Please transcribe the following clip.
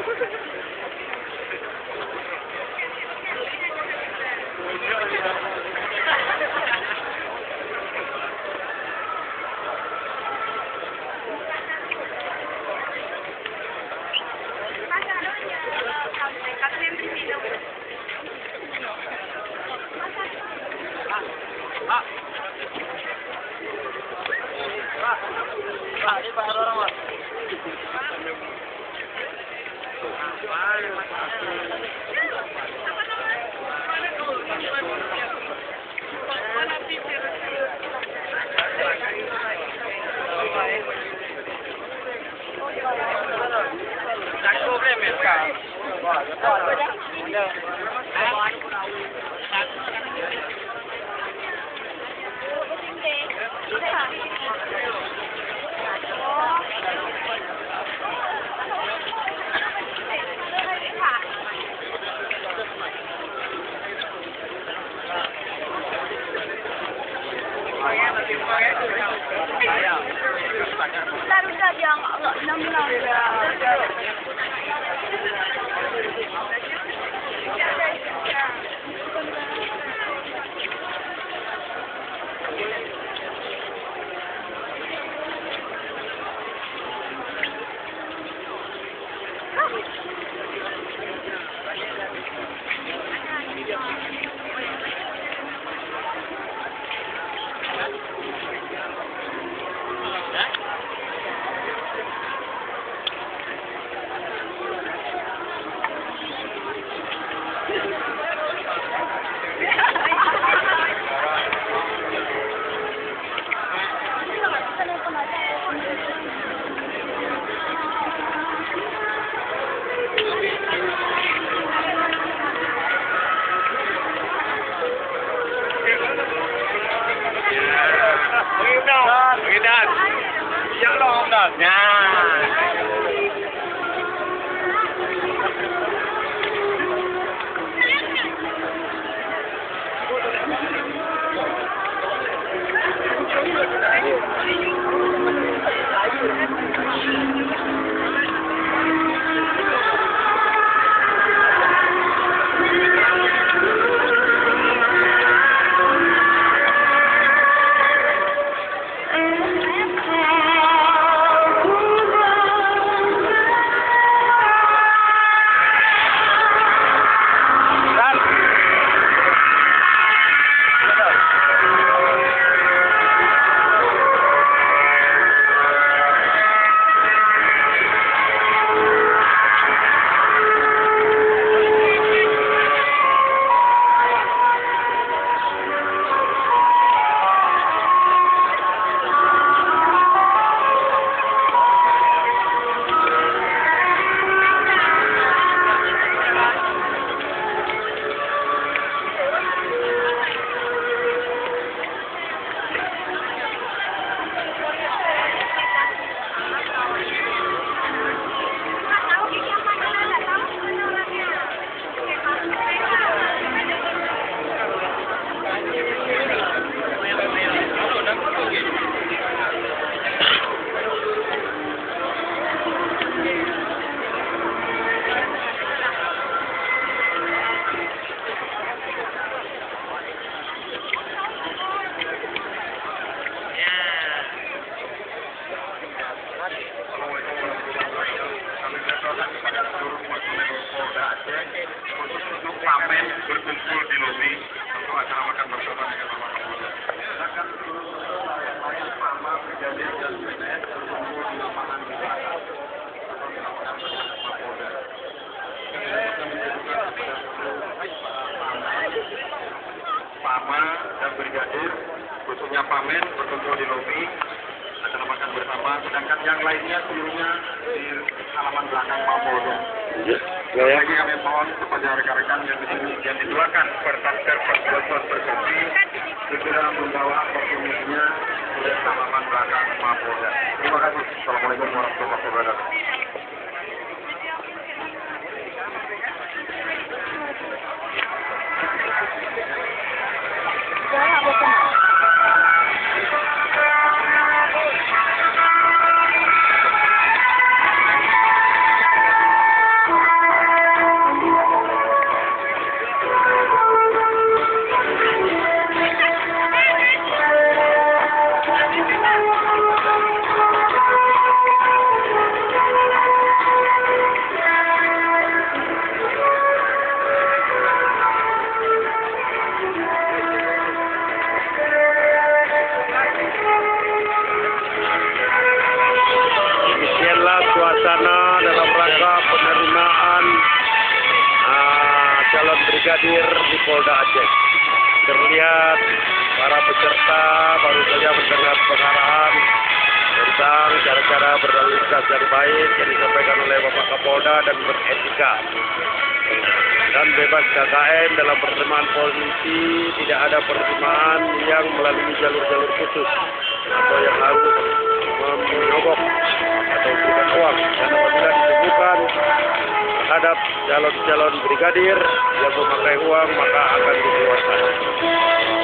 Ini Pak orang Mas. Udah dia nggak 6 ya. Pengedar. Siap dong, Om. Nah. Pamen berkumpul di lobi untuk acara makan bersama dengan Bapak Kapolda. Silakan seluruh Pama, Brigadir dan PNS berkumpul di lapangan belakang untuk makan bersama Kapolda. Pama dan Brigadir, khususnya Pamen berkumpul di lobi acara makan bersama, sedangkan yang lainnya seluruhnya di halaman belakang Kapolda. Lagi kami mohon kepada rekan-rekan yang di sini yang didoakan bertakbir bersih segera membawa porsinya ke halaman belakang Mapolda. Terima kasih. Assalamualaikum warahmatullahi wabarakatuh. brigadir di Polda Aceh. Terlihat para peserta baru saja mendengar pengarahan tentang cara-cara berlalu lintas yang baik yang disampaikan oleh Bapak Kapolda dan beretika. Dan bebas KKM dalam penerimaan polisi, tidak ada penerimaan yang melalui jalur-jalur khusus atau yang harus menyogok atau berikan uang. Dan apabila ditemukan terhadap calon-calon brigadir yang memakai uang, maka akan dikeluarkan.